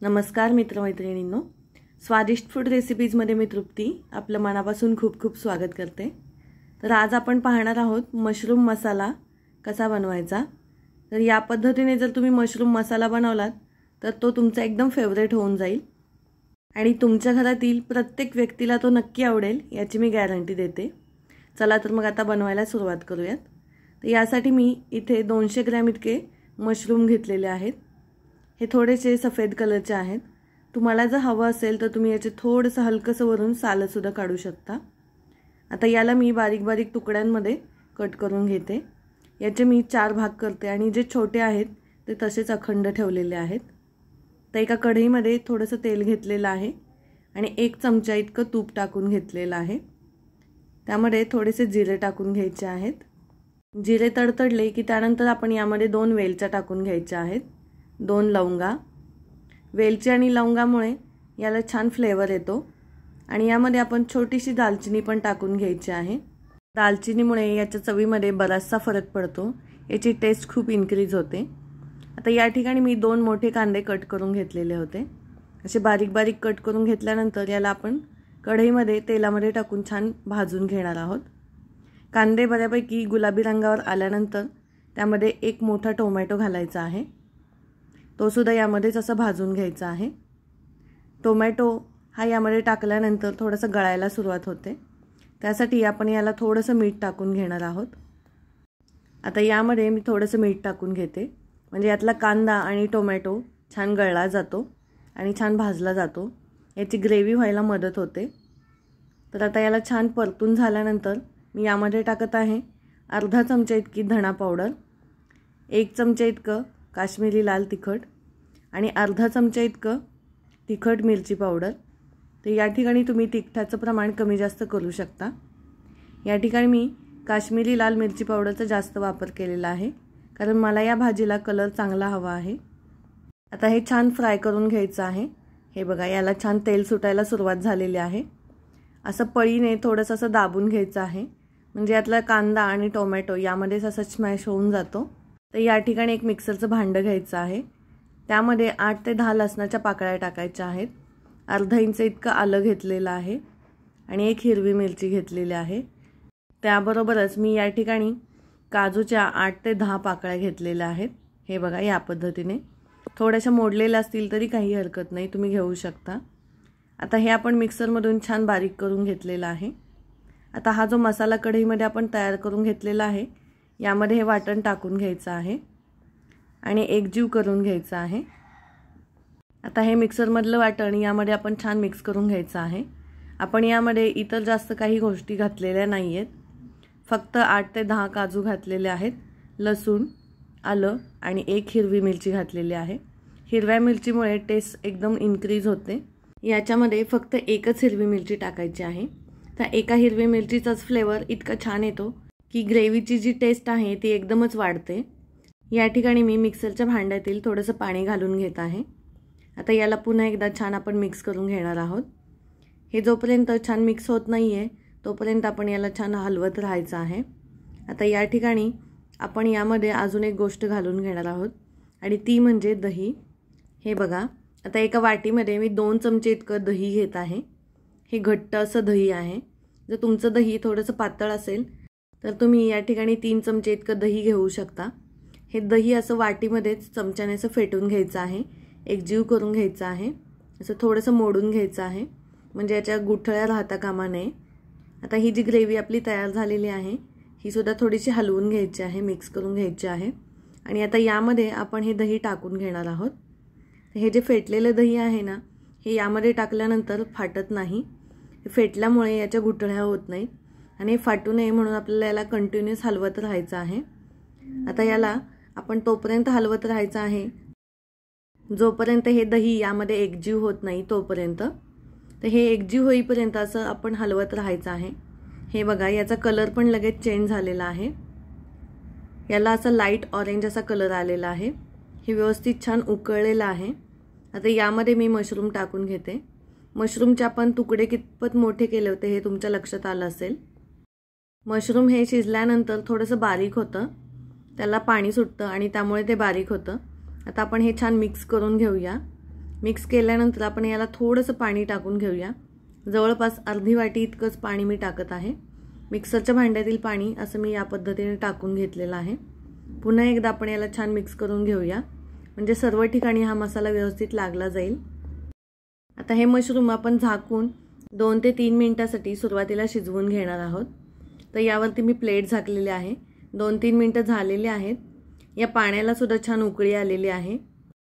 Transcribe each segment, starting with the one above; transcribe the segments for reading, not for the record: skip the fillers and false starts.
नमस्कार मित्रमैत्रिणींनो, स्वादिष्ट फूड रेसिपीजमध्ये मी तृप्ती आपलं मनापासून खूप खूप स्वागत करते। तर आज आपण पाहणार आहोत मशरूम मसाला कसा बनवायचा। तर या पद्धतीने जर तुम्ही मशरूम मसाला बनवलात तर तो तुमचा एकदम फेवरेट होऊन जाईल आणि तुमच्या घरातील प्रत्येक व्यक्तीला तो नक्की आवडेल याची मी गॅरंटी देते। चला तर मग आता बनवायला सुरुवात करूयात। तर यासाठी मी इथे 200 ग्रॅम इतके मशरूम घेतलेले आहेत। हे थोडेसे सफेद कलरचे आहेत। तुम्हाला जर हवं असेल तर तुम्ही याचे थोडंसं हलकसं वरून साल सुद्धा काढू शकता। आता याला मी बारीक बारीक तुकड्यांमध्ये कट करून घेते। याचे मी 4 भाग करते आणि जे छोटे आहेत ते तसेच अखंड ठेवलेले आहेत। तर एका कढईमध्ये थोडंसं तेल घेतलेलं आहे आणि 1 चमचा इतकं तूप टाकून घेतलेलं आहे। त्यामध्ये थोडेसे जिरे टाकून घ्यायचे आहेत। जिरे तडतडले की त्यानंतर आपण यामध्ये 2 वेलच्या टाकून घ्यायच्या आहेत, 2 लवंगा। वेलची आणि लवंगामुळे याला छान फ्लेवर येतो आणि यामध्ये आपण छोटीशी दालचिनी पण टाकून घ्यायची आहे। दालचिनीमुळे याच्या चवीमध्ये बराचसा फरक पडतो, याची टेस्ट खूप इन्क्रीज होते। आता या ठिकाणी मी 2 मोठे कांदे कट करून घेतलेले होते। असे बारीक बारीक कट करून घेतल्यानंतर याला आपण कढईमध्ये तेलामध्ये टाकून छान भाजून घेणार आहोत। कांदे बऱ्यापैकी गुलाबी रंगावर आल्यानंतर त्यामध्ये 1 मोठा टोमॅटो घालायचा आहे, तो सुद्धा यामध्येच असं भाजून घ्यायचा आहे। टोमॅटो हा यामध्ये टाकल्यानंतर थोडासा गळायला सुरुवात होते, त्यासाठी आपण याला थोडंसं मीठ टाकून घेणार आहोत। आता यामध्ये मी थोडंसं मीठ टाकून घेते, म्हणजे यातला कांदा आणि टोमॅटो छान गळला जातो आणि छान भाजला जातो, याची ग्रेव्ही व्हायला मदत होते। तर आता याला छान परतून झाल्यानंतर मी यामध्ये टाकत आहे अर्धा चमचा इतकी धणा पावडर, 1 चमचा इतकं काश्मीरी लाल तिखट आणि अर्धा चमचा इतकं तिखट मिरची पावडर। तर या ठिकाणी तुम्ही तिखटाचं प्रमाण कमी जास्त करू शकता। या ठिकाणी मी काश्मीरी लाल मिरची पावडरचा जास्त वापर केलेला आहे, कारण मला या भाजीला कलर चांगला हवा आहे। आता हे छान फ्राय करून घ्यायचं आहे। हे बघा, याला छान तेल सुटायला सुरुवात झालेली आहे। असं पळीने थोडंसं असं दाबून घ्यायचं आहे, म्हणजे यातला कांदा आणि टोमॅटो यामध्येच असं स्मॅश होऊन जातो। तर या ठिकाणी एक मिक्सरचं भांडं घ्यायचं आहे, त्यामध्ये 8 ते 10 लसणाच्या पाकळ्या टाकायच्या आहेत, अर्धा इंच इतकं आलं घेतलेलं आहे आणि 1 हिरवी मिरची घेतलेली आहे। त्याबरोबरच मी या ठिकाणी काजूच्या 8 ते 10 पाकळ्या घेतलेल्या आहेत। हे बघा, या पद्धतीने थोड्याशा मोडलेल्या असतील तरी काही हरकत नाही, तुम्ही घेऊ शकता। आता हे आपण मिक्सरमधून छान बारीक करून घेतलेलं आहे। आता हा जो मसाला कढईमध्ये आपण तयार करून घेतलेला आहे यामध्ये हे वाटण टाकून घ्यायचं आहे आणि एकजीव करून घ्यायचं आहे। आता हे मिक्सरमधलं वाटण यामध्ये आपण छान मिक्स करून घ्यायचं आहे। आपण यामध्ये इतर जास्त काही गोष्टी घातलेल्या नाही आहेत, फक्त 8 ते 10 काजू घातलेले आहेत, लसूण, आलं आणि 1 हिरवी मिरची घातलेली आहे। हिरव्या मिरचीमुळे टेस्ट एकदम इन्क्रीज होते। याच्यामध्ये फक्त 1च हिरवी मिरची टाकायची आहे। त्या एका हिरवी मिरचीचाच फ्लेवर इतका छान येतो की ग्रेव्हीची जी टेस्ट आहे ती एकदमच वाढते। या ठिकाणी मी मिक्सरच्या भांड्यातील थोडंसं पाणी घालून घेत आहे। आता याला पुन्हा एकदा छान आपण मिक्स करून घेणार आहोत। हे जोपर्यंत छान मिक्स होत नाही आहे तोपर्यंत आपण याला छान हलवत राहायचं आहे। आता या ठिकाणी आपण यामध्ये अजून एक गोष्ट घालून घेणार आहोत आणि ती म्हणजे दही। हे बघा, आता एका वाटीमध्ये मी 2 चमचे इतकं दही घेत आहे। हे घट्ट असं दही आहे। जर तुमचं दही थोडंसं पातळ असेल तर तुम्ही या ठिकाणी 3 चमचे इतकं दही घेऊ शकता। हे दही असं वाटीमध्येच चमच्याने असं फेटून घ्यायचं आहे, एकजीव करून घ्यायचं आहे, असं थोडंसं मोडून घ्यायचं आहे, म्हणजे याच्या गुठळ्या राहता कामा नये। आता ही जी ग्रेव्ही आपली तयार झालेली आहे ही सुद्धा थोडीशी हलवून घ्यायची आहे, मिक्स करून घ्यायची आहे आणि आता यामध्ये आपण हे दही टाकून घेणार आहोत। हे जे फेटलेलं दही आहे ना, हे यामध्ये टाकल्यानंतर फाटत नाही, फेटल्यामुळे याच्या गुठळ्या होत नाहीत आणि फाटू नये म्हणून आपल्याला याला कंटिन्यूअस हलवत राहायचं आहे। आता याला आपण तोपर्यंत हलवत राहायचं आहे जोपर्यंत हे दही यामध्ये एकजीव होत नाही तोपर्यंत। तर हे एकजीव होईपर्यंत असं आपण हलवत राहायचं आहे। हे बघा, याचा कलर पण लगेच चेंज झालेला आहे, याला असं लाईट ऑरेंज असा कलर आलेला आहे। हे व्यवस्थित छान उकळलेलं आहे। आता यामध्ये मी मशरूम टाकून घेते। मशरूमचे आपण तुकडे कितपत मोठे केले होते हे तुमच्या लक्षात आलं असेल। मशरूम हे शिजल्यानंतर थोडंसं बारीक होतं, त्याला पाणी सुटतं आणि त्यामुळे ते बारीक होतं। आता आपण हे छान मिक्स करून घेऊया। मिक्स केल्यानंतर आपण याला थोडंसं पाणी टाकून घेऊया। जवळपास अर्धी वाटी इतकंच पाणी मी टाकत आहे। मिक्सरच्या भांड्यातील पाणी असं मी या पद्धतीने टाकून घेतलेलं आहे। पुन्हा एकदा आपण याला छान मिक्स करून घेऊया, म्हणजे सर्व ठिकाणी हा मसाला व्यवस्थित लागला जाईल। आता हे मशरूम आपण झाकून 2 ते 3 मिनिटांसाठी सुरुवातीला शिजवून घेणार आहोत। तर यावरती मी प्लेट झाकलेली आहे। 2-3 मिनिटं झालेली आहेत। या पाण्याला सुद्धा छान उकळी आलेली आहे,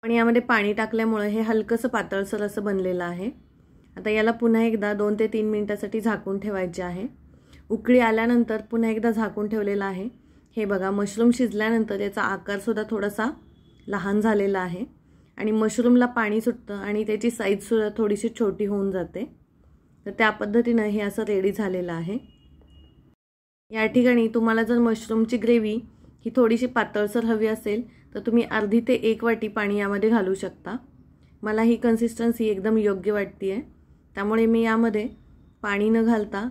पण यामध्ये पाणी टाकल्यामुळे हे हलकसं पातळसर असं बनलेलं आहे। आता याला पुन्हा एकदा 2 ते 3 मिनिटांसाठी झाकून ठेवायचे आहे। उकळी आल्यानंतर पुन्हा एकदा झाकून ठेवलेलं आहे। हे बघा, मशरूम शिजल्यानंतर याचा आकार सुद्धा थोडासा लहान झालेला आहे आणि मशरूमला पाणी सुटतं आणि त्याची साईज सुद्धा थोडीशी छोटी होऊन जाते। तर त्या पद्धतीने हे असं रेडी झालेलं आहे। या ठिकाणी तुम्हाला जर मशरूमची ग्रेव्ही ही थोडीशी पातळसर हवी असेल तर तुम्ही अर्धी ते 1 वाटी पाणी यामध्ये घालू शकता। मला ही कन्सिस्टन्सी एकदम योग्य वाटते, त्यामुळे मी यामध्ये पाणी न घालता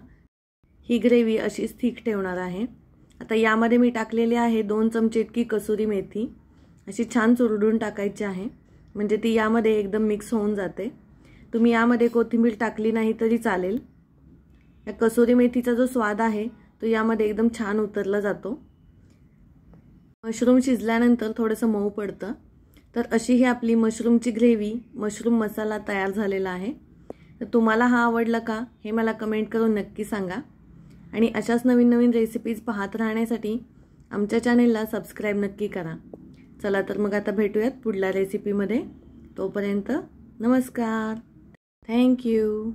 ही ग्रेव्ही अशीच थिक ठेवणार आहे। आता यामध्ये मी टाकलेली आहे 2 चमचे इतकी कसुरी मेथी, अशी छान चुरडून टाकायची आहे, म्हणजे ती यामध्ये एकदम मिक्स होऊन जाते। तुम्ही यामध्ये कोथिंबीर टाकली नाही तरी चालेल। या कसुरी मेथीचा जो स्वाद आहे तो यामध्ये एकदम छान उतरला जातो। मशरूम शिजल्यानंतर थोडंसं मऊ पडतं। तर अशी ही आपली मशरूमची ग्रेव्ही, मशरूम मसाला तयार झालेला आहे। तर तुम्हाला हा आवडला का हे मला कमेंट करून नक्की सांगा आणि अशाच नवीन नवीन रेसिपीज पाहत राहण्यासाठी आमच्या चॅनेलला सबस्क्राइब नक्की करा। चला तर मग आता भेटूयात पुढल्या रेसिपीमध्ये। तोपर्यंत नमस्कार, थँक यू।